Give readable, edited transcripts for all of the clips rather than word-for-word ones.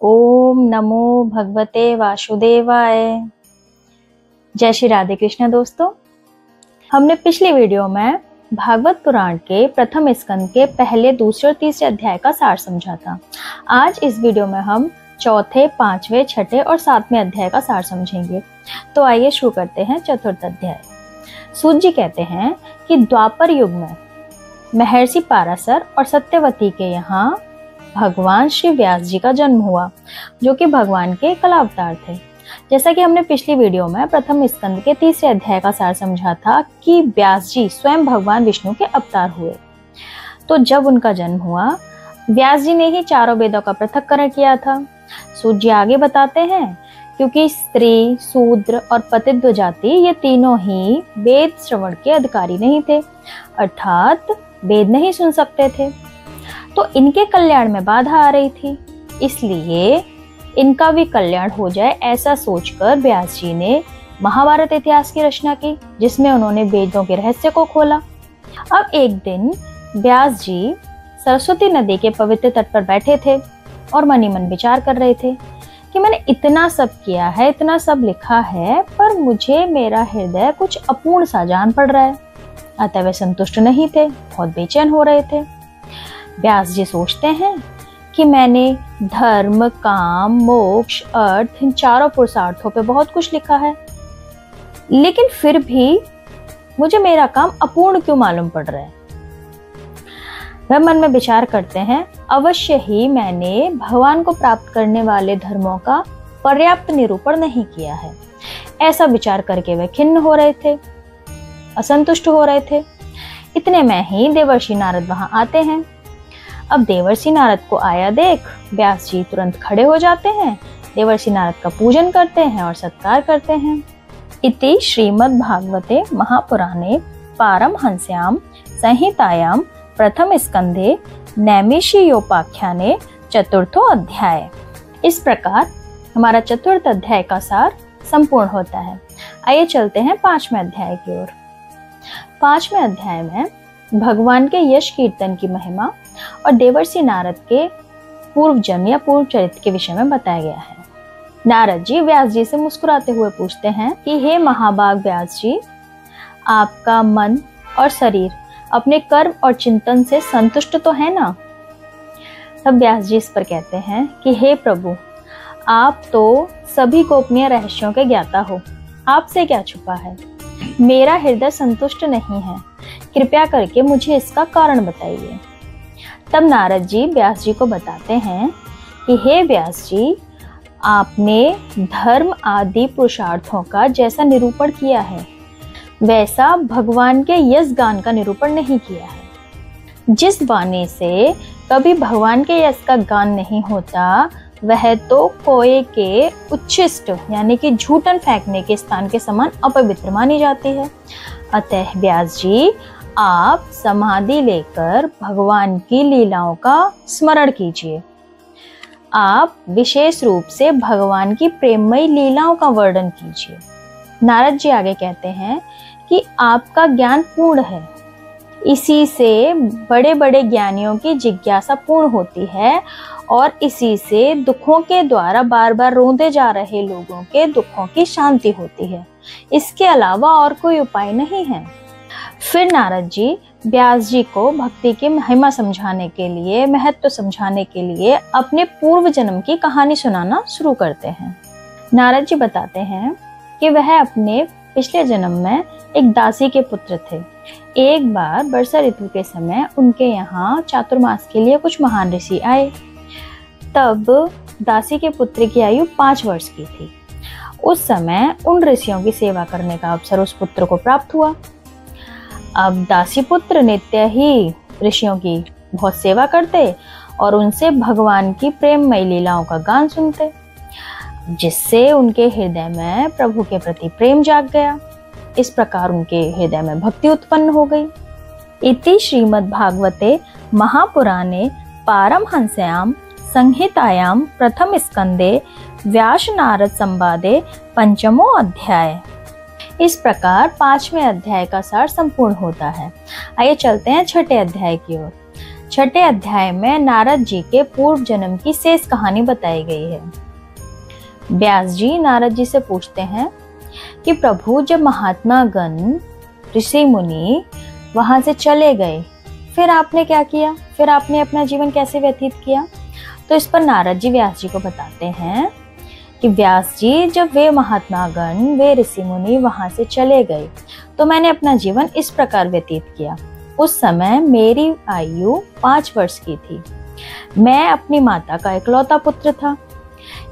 ओम नमो भगवते वासुदेवाय। जय श्री राधे कृष्ण। दोस्तों, हमने पिछली वीडियो में भागवत पुराण के प्रथम स्कंद के पहले, दूसरे और तीसरे अध्याय का सार समझा था। आज इस वीडियो में हम चौथे, पांचवें, छठे और सातवें अध्याय का सार समझेंगे। तो आइए शुरू करते हैं चतुर्थ अध्याय। सूत जी कहते हैं कि द्वापर युग में महर्षि पाराशर और सत्यवती के यहाँ भगवान श्री व्यास जी का जन्म हुआ, जो कि भगवान के कला अवतार थे। जैसा कि हमने पिछली वीडियो में प्रथम स्कंद के तीसरे अध्याय का सार समझा था कि व्यास जी स्वयं भगवान विष्णु के अवतार हुए। तो जब उनका जन्म हुआ, व्यास जी ने ही चारों वेदों का पृथक्करण किया था। सूत जी आगे बताते हैं, क्योंकि स्त्री, शूद्र और पतित्व जाति ये तीनों ही वेद श्रवण के अधिकारी नहीं थे, अर्थात वेद नहीं सुन सकते थे। तो इनके कल्याण में बाधा आ रही थी, इसलिए इनका भी कल्याण हो जाए ऐसा सोचकर व्यास जी ने महाभारत इतिहास की रचना की, जिसमें उन्होंने वेदों के रहस्य को खोला। अब एक दिन व्यास जी सरस्वती नदी के पवित्र तट पर बैठे थे और मन ही मन विचार कर रहे थे कि मैंने इतना सब किया है, इतना सब लिखा है, पर मुझे मेरा हृदय कुछ अपूर्ण सा जान पड़ रहा है। अतः वे संतुष्ट नहीं थे, बहुत बेचैन हो रहे थे। व्यास जी सोचते हैं कि मैंने धर्म, काम, मोक्ष, अर्थ, इन चारों पुरुषार्थों पे बहुत कुछ लिखा है, लेकिन फिर भी मुझे मेरा काम अपूर्ण क्यों मालूम पड़ रहा है। वह मन में विचार करते हैं, अवश्य ही मैंने भगवान को प्राप्त करने वाले धर्मों का पर्याप्त निरूपण नहीं किया है। ऐसा विचार करके वे खिन्न हो रहे थे, असंतुष्ट हो रहे थे। इतने में ही देवर्षि नारद वहां आते हैं। अब देवर्षि नारद को आया देख व्यास जी तुरंत खड़े हो जाते हैं, देवर्षि नारद का पूजन करते हैं और सत्कार करते हैं। इति श्रीमद् भागवते महापुराणे पारमहंस्याम संहितायां प्रथम स्कंधे नैमिषीयोपाख्याने चतुर्थो अध्याय। इस प्रकार हमारा चतुर्थ अध्याय का सार संपूर्ण होता है। आइए चलते हैं पांचवें अध्याय की ओर। पांचवें अध्याय में भगवान के यश कीर्तन की महिमा और देवर्षि नारद के पूर्व जन्म या पूर्व चरित्र के विषय में बताया गया है। नारद जी व्यास जी से मुस्कुराते हुए पूछते हैं कि हे महाभाग व्यास जी, आपका मन और शरीर अपने कर्म और चिंतन से संतुष्ट तो है ना? तब व्यास जी इस पर कहते हैं कि हे प्रभु, आप तो सभी गोपनीय रहस्यों के ज्ञाता हो, आपसे क्या छुपा है। मेरा हृदय संतुष्ट नहीं है, कृपया करके मुझे इसका कारण बताइए। तब नारद जी व्यास जी को बताते हैं कि हे व्यास जी, आपने धर्म आदि पुरुषार्थों का जैसा निरूपण किया है, वैसा भगवान के यश गान का निरूपण नहीं किया है। जिस वाणी से कभी भगवान के यश का गान नहीं होता, वह तो कोए के उच्छिष्ट यानी कि झूठन फेंकने के स्थान के समान अपवित्र मानी जाती है। अतः व्यास जी, आप समाधि लेकर भगवान की लीलाओं का स्मरण कीजिए। आप विशेष रूप से भगवान की प्रेममयी लीलाओं का वर्णन कीजिए। नारद जी आगे कहते हैं कि आपका ज्ञान पूर्ण है, इसी से बड़े बड़े ज्ञानियों की जिज्ञासा पूर्ण होती है और इसी से दुखों के द्वारा बार बार रोंदे जा रहे लोगों के दुखों की शांति होती है। इसके अलावा और कोई उपाय नहीं है। फिर नारद जी व्यास जी को भक्ति की महिमा समझाने के लिए, महत्व समझाने के लिए अपने पूर्व जन्म की कहानी सुनाना शुरू करते हैं। नारद जी बताते हैं कि वह अपने पिछले जन्म में एक दासी के पुत्र थे। एक बार वर्षा ऋतु के समय उनके यहाँ चातुर्मास के लिए कुछ महान ऋषि आए। तब दासी के पुत्र की आयु 5 वर्ष की थी। उस समय उन ऋषियों की सेवा करने का अवसर उस पुत्र को प्राप्त हुआ। अब दासी पुत्र नित्य ही ऋषियों की बहुत सेवा करते और उनसे भगवान की प्रेममयी लीलाओं का गान सुनते, जिससे उनके हृदय में प्रभु के प्रति प्रेम जाग गया। इस प्रकार उनके हृदय में भक्ति उत्पन्न हो गई। इति श्रीमद् भागवते महापुराणे पारमहंस्यां संहितायां प्रथम स्कंदे व्यास नारद संवादे पंचमो अध्याय। इस प्रकार पांचवें अध्याय का सार संपूर्ण होता है। आइए चलते हैं छठे अध्याय की ओर। छठे अध्याय में नारद जी के पूर्व जन्म की शेष कहानी बताई गई है। व्यास जी नारद जी से पूछते हैं कि प्रभु, जब महात्मा गण ऋषि मुनि वहां से चले गए, फिर आपने क्या किया? फिर आपने अपना जीवन कैसे व्यतीत किया? तो इस पर नारद जी व्यास जी को बताते हैं कि व्यास जी, जब वे महात्मा गण, वे ऋषि मुनि वहां से चले गए, तो मैंने अपना जीवन इस प्रकार व्यतीत किया। उस समय मेरी आयु 5 वर्ष की थी। मैं अपनी माता का इकलौता पुत्र था।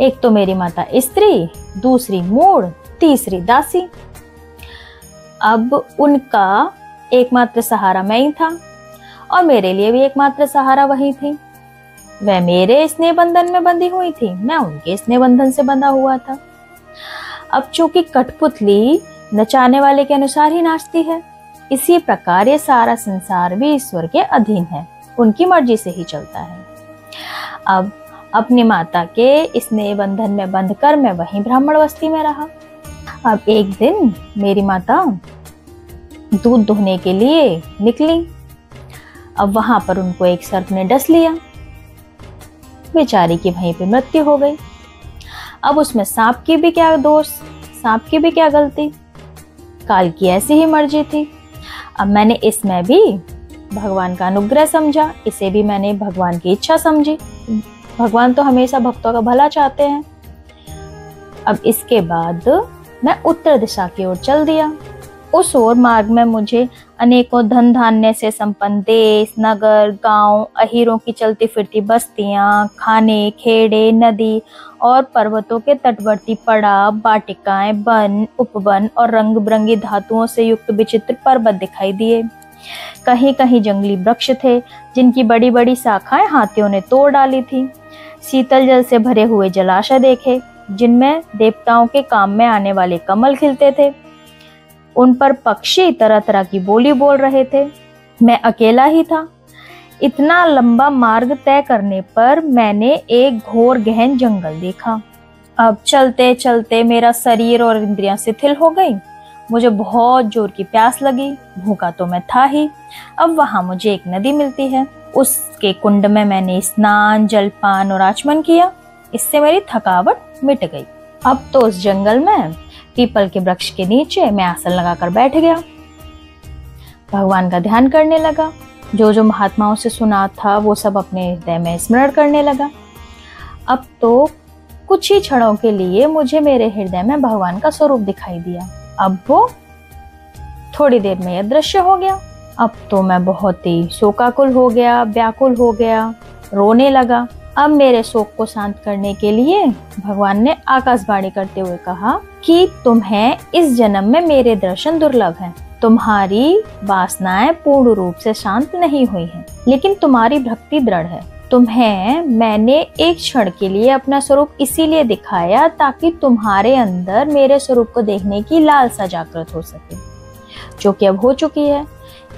एक तो मेरी माता स्त्री, दूसरी मूढ़, तीसरी दासी। अब उनका एकमात्र सहारा मैं ही था और मेरे लिए भी एकमात्र सहारा वही थी। वह मेरे स्नेह बंधन में बंधी हुई थी, मैं उनके स्नेह बंधन से बंधा हुआ था। अब चूंकि कठपुतली नचाने वाले के अनुसार ही नाचती है, इसी प्रकार ये सारा संसार भी ईश्वर के अधीन है, उनकी मर्जी से ही चलता है। अब अपनी माता के स्नेह बंधन में बंधकर मैं वहीं ब्राह्मण बस्ती में रहा। अब एक दिन मेरी माता दूध दुहने के लिए निकली। अब वहां पर उनको एक सर्प ने डस लिया। बेचारी की वहीं पे मृत्यु हो गई। अब उसमें सांप की भी क्या दोष, सांप की भी क्या गलती, काल की ऐसी ही मर्जी थी। अब मैंने इसमें भी भगवान का अनुग्रह समझा, इसे भी मैंने भगवान की इच्छा समझी। भगवान तो हमेशा भक्तों का भला चाहते हैं। अब इसके बाद मैं उत्तर दिशा की ओर चल दिया। उस ओर मार्ग में मुझे अनेकों धन धान्य से संपन्न देश, नगर, गांव, अहीरों की चलती फिरती बस्तियां, खाने, खेड़े, नदी और पर्वतों के तटवर्ती पड़ाव, वाटिकाएं, वन, उपवन और रंग बिरंगी धातुओं से युक्त विचित्र पर्वत दिखाई दिए। कहीं कहीं जंगली वृक्ष थे जिनकी बड़ी बड़ी शाखाएं हाथियों ने तोड़ डाली थी। शीतल जल से भरे हुए जलाशय देखे जिनमें देवताओं के काम में आने वाले कमल खिलते थे। उन पर पक्षी तरह तरह की बोली बोल रहे थे। मैं अकेला ही था। इतना लंबा मार्ग तय करने पर मैंने एक घोर गहन जंगल देखा। अब चलते चलते मेरा शरीर और इंद्रियां शिथिल हो गई। मुझे बहुत जोर की प्यास लगी। भूखा तो मैं था ही। अब वहां मुझे एक नदी मिलती है। उसके कुंड में मैंने स्नान, जलपान और आचमन किया। इससे मेरी थकावट मिट गई। अब तो उस जंगल में पीपल के वृक्ष के नीचे मैं आसन लगाकर बैठ गया। भगवान का ध्यान करने लगा। जो जो महात्माओं से सुना था वो सब अपने हृदय में स्मरण करने लगा। अब तो कुछ ही क्षणों के लिए मुझे मेरे हृदय में भगवान का स्वरूप दिखाई दिया। अब वो थोड़ी देर में अदृश्य हो गया। अब तो मैं बहुत ही शोकाकुल हो गया, व्याकुल हो गया, रोने लगा। अब मेरे शोक को शांत करने के लिए भगवान ने आकाशवाणी करते हुए कहा कि तुम्हें इस जन्म में मेरे दर्शन दुर्लभ हैं। तुम्हारी वासनाएं पूर्ण रूप से शांत नहीं हुई हैं, लेकिन तुम्हारी भक्ति दृढ़ है। तुम्हें मैंने एक क्षण के लिए अपना स्वरूप इसीलिए दिखाया ताकि तुम्हारे अंदर मेरे स्वरूप को देखने की लालसा जागृत हो सके, जो कि अब हो चुकी है।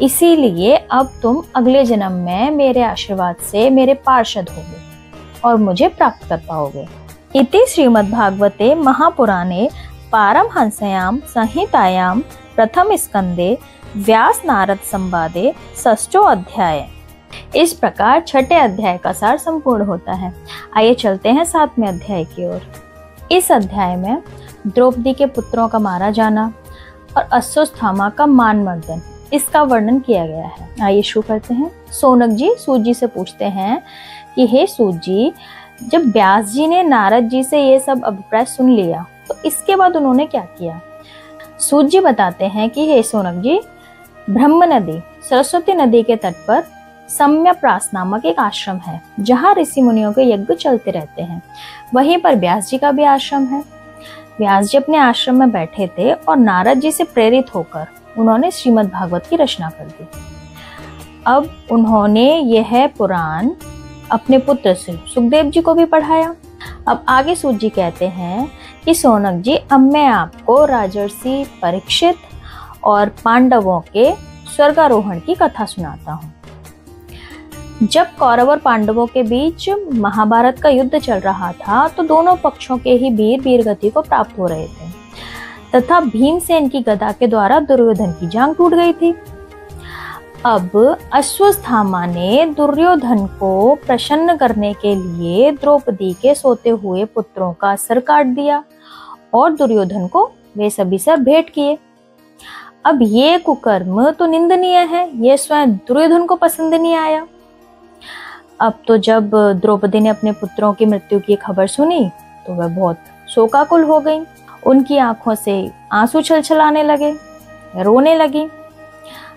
इसीलिए अब तुम अगले जन्म में मेरे आशीर्वाद से मेरे पार्षद होगे और मुझे प्राप्त कर पाओगे। इति श्रीमद्भागवते महापुराणे पारमहंस्यां संहितायां प्रथम स्कंदे व्यास नारद संवादे षष्ठो अध्याय। इस प्रकार छठे अध्याय का सार संपूर्ण होता है। आइए चलते हैं 7वें अध्याय की ओर। इस अध्याय में द्रौपदी के पुत्रों का मारा जाना और अश्वत्थामा का मानमर्दन, इसका वर्णन किया गया है। आइए शुरू करते हैं। सौनक जी सूत जी से पूछते हैं कि हे सूत जी, जब व्यास जी ने नारद जी से ये सब अभिप्राय सुन लिया तो इसके बाद उन्होंने क्या किया? सूत जी बताते हैं कि हे सौनक जी, ब्रह्म नदी सरस्वती नदी के तट पर सम्यप्रास नामक एक आश्रम है जहाँ ऋषि मुनियों के यज्ञ चलते रहते हैं। वहीं पर व्यास जी का भी आश्रम है। व्यास जी अपने आश्रम में बैठे थे और नारद जी से प्रेरित होकर उन्होंने श्रीमद् भागवत की रचना कर दी। अब उन्होंने यह पुराण अपने पुत्र से सुखदेव जी को भी पढ़ाया। अब आगे सूत जी कहते हैं कि सौनक जी, अब मैं आपको राजर्षि परीक्षित और पांडवों के स्वर्गारोहण की कथा सुनाता हूँ। जब कौरव और पांडवों के बीच महाभारत का युद्ध चल रहा था तो दोनों पक्षों के ही वीर वीरगति को प्राप्त हो रहे थे तथा भीमसेन की गदा के द्वारा दुर्योधन की जांघ टूट गई थी। अब अश्वत्थामा ने दुर्योधन को प्रसन्न करने के लिए द्रौपदी के सोते हुए पुत्रों का सर काट दिया और दुर्योधन को वे सभी सर भेंट किए। अब ये कुकर्म तो निंदनीय है, ये स्वयं दुर्योधन को पसंद नहीं आया। अब तो जब द्रौपदी ने अपने पुत्रों की मृत्यु की खबर सुनी तो वह बहुत शोकाकुल हो गई। उनकी आंखों से आंसू छलछलाने लगे, रोने लगी।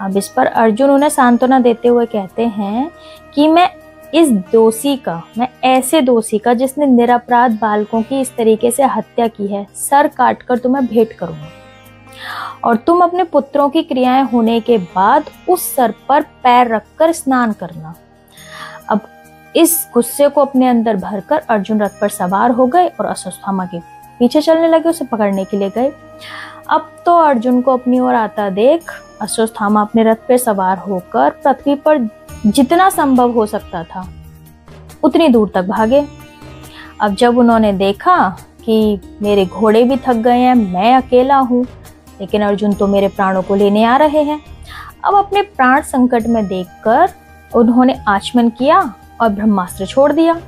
अब इस पर अर्जुन उन्हें सांत्वना देते हुए कहते हैं कि मैं ऐसे दोषी का जिसने निरपराध बालकों की इस तरीके से हत्या की है, सर काटकर तुम्हें भेंट करूंगा और तुम अपने पुत्रों की क्रियाएं होने के बाद उस सर पर पैर रखकर स्नान करना। अब इस गुस्से को अपने अंदर भरकर अर्जुन रथ पर सवार हो गए और अश्वत्थामा के पीछे चलने लगे, उसे पकड़ने के लिए गए। अब तो अर्जुन को अपनी ओर आता देख अश्वत्थामा अपने रथ पर सवार होकर पृथ्वी पर जितना संभव हो सकता था उतनी दूर तक भागे। अब जब उन्होंने देखा कि मेरे घोड़े भी थक गए हैं, मैं अकेला हूँ, लेकिन अर्जुन तो मेरे प्राणों को लेने आ रहे हैं। अब अपने प्राण संकट में देखकर उन्होंने आचमन किया और ब्रह्मास्त्र छोड़ दिया,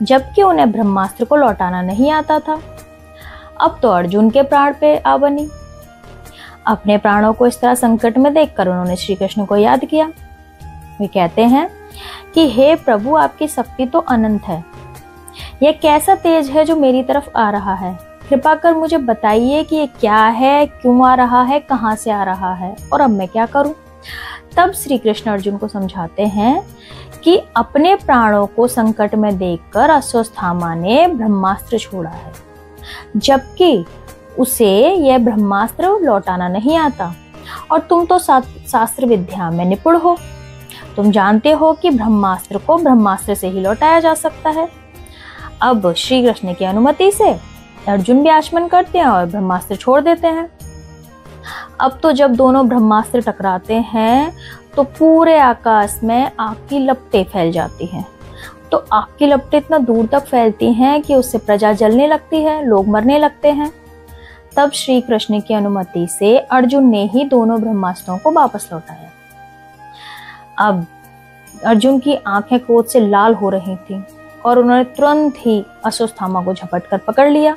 जबकि उन्हें ब्रह्मास्त्र को लौटाना नहीं आता था। अब तो अर्जुन के प्राण पे आ बनी। अपने प्राणों को इस तरह संकट में देखकर उन्होंने श्री कृष्ण को याद किया। वे कहते हैं कि हे प्रभु, आपकी शक्ति तो अनंत है, यह कैसा तेज है जो मेरी तरफ आ रहा है? कृपा कर मुझे बताइए कि ये क्या है, क्यों आ रहा है, कहाँ से आ रहा है और अब मैं क्या करूं? तब श्री कृष्ण अर्जुन को समझाते हैं कि अपने प्राणों को संकट में देखकर अश्वत्थामा ने ब्रह्मास्त्र छोड़ा है, जबकि उसे यह ब्रह्मास्त्र लौटाना नहीं आता और तुम तो शास्त्र विद्या में निपुण हो। तुम जानते हो कि ब्रह्मास्त्र को ब्रह्मास्त्र से ही लौटाया जा सकता है। अब श्री कृष्ण की अनुमति से अर्जुन भी आचमन करते हैं और ब्रह्मास्त्र छोड़ देते हैं। अब तो जब दोनों ब्रह्मास्त्र टकराते हैं तो पूरे आकाश में आग की लपटें फैल जाती हैं। तो आग की लपटें इतना दूर तक फैलती हैं कि उससे प्रजा जलने लगती है, लोग मरने लगते हैं। तब श्री कृष्ण की अनुमति से अर्जुन ने ही दोनों ब्रह्मास्त्रों को वापस लौटाया। अब अर्जुन की आंखें क्रोध से लाल हो रही थीं और उन्होंने तुरंत ही अश्वत्थामा को झपट कर पकड़ लिया।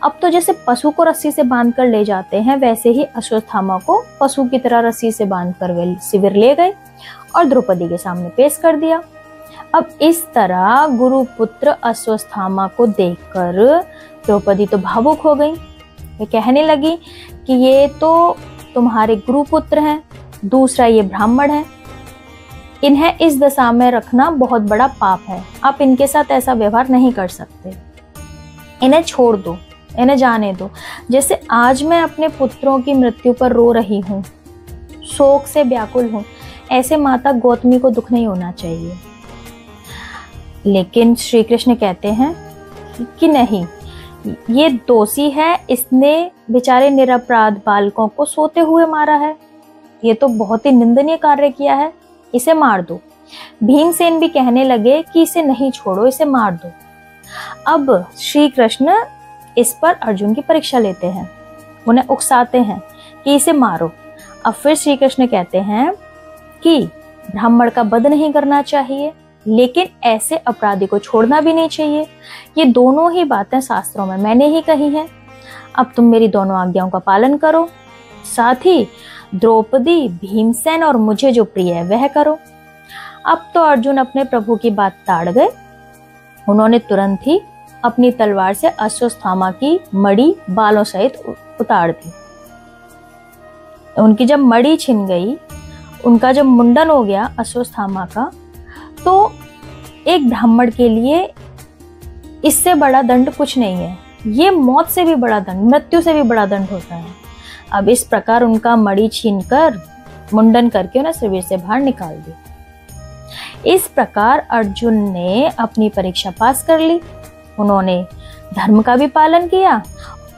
अब तो जैसे पशु को रस्सी से बांधकर ले जाते हैं, वैसे ही अश्वत्थामा को पशु की तरह रस्सी से बांधकर वे शिविर ले गए और द्रौपदी के सामने पेश कर दिया। अब इस तरह गुरुपुत्र अश्वत्थामा को देखकर द्रौपदी तो भावुक हो गई। वे कहने लगी कि ये तो तुम्हारे गुरुपुत्र हैं, दूसरा ये ब्राह्मण है, इन्हें इस दशा में रखना बहुत बड़ा पाप है, आप इनके साथ ऐसा व्यवहार नहीं कर सकते, इन्हें छोड़ दो, इन्हें जाने दो। जैसे आज मैं अपने पुत्रों की मृत्यु पर रो रही हूँ, शोक से व्याकुल हूँ, ऐसे माता गौतमी को दुख नहीं होना चाहिए। लेकिन श्री कृष्ण कहते हैं कि नहीं, ये दोषी है, इसने बेचारे निरपराध बालकों को सोते हुए मारा है, ये तो बहुत ही निंदनीय कार्य किया है, इसे मार दो। भीमसेन भी कहने लगे कि इसे नहीं छोड़ो, इसे मार दो। अब श्री कृष्ण इस पर अर्जुन की परीक्षा लेते हैं, उन्हें उकसाते हैं कि इसे मारो। अब फिर श्री कृष्ण कहते हैं कि ब्राह्मण का वध नहीं करना चाहिए, लेकिन ऐसे अपराधी को छोड़ना भी नहीं चाहिए। ये दोनों ही बातें शास्त्रों में मैंने ही कही हैं। अब तुम मेरी दोनों आज्ञाओं का पालन करो, साथ ही द्रौपदी, भीमसेन और मुझे जो प्रिय है वह करो। अब तो अर्जुन अपने प्रभु की बात ताड़ गए। उन्होंने तुरंत ही अपनी तलवार से अश्वत्थामा की मड़ी बालों सहित उतार दी। उनकी जब मड़ी छिन गई, उनका जब मुंडन हो गया अश्वत्थामा का, तो एक ब्राह्मण के लिए इससे बड़ा दंड कुछ नहीं है। ये मौत से भी बड़ा दंड, मृत्यु से भी बड़ा दंड होता है। अब इस प्रकार उनका मड़ी छीनकर मुंडन करके उन्हें शिविर से बाहर निकाल दिया। इस प्रकार अर्जुन ने अपनी परीक्षा पास कर ली। उन्होंने धर्म का भी पालन किया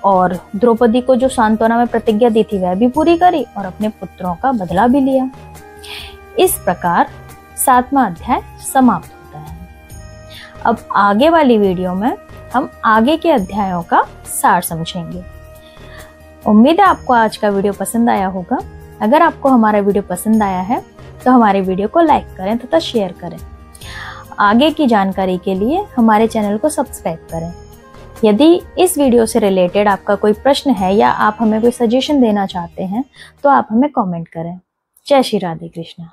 और द्रौपदी को जो सांत्वना में प्रतिज्ञा दी थी वह भी पूरी करी और अपने पुत्रों का बदला भी लिया। इस प्रकार 7वां अध्याय समाप्त होता है। अब आगे वाली वीडियो में हम आगे के अध्यायों का सार समझेंगे। उम्मीद है आपको आज का वीडियो पसंद आया होगा। अगर आपको हमारा वीडियो पसंद आया है तो हमारे वीडियो को लाइक करें तथा शेयर करें। आगे की जानकारी के लिए हमारे चैनल को सब्सक्राइब करें। यदि इस वीडियो से रिलेटेड आपका कोई प्रश्न है या आप हमें कोई सजेशन देना चाहते हैं तो आप हमें कमेंट करें। जय श्री राधे कृष्णा।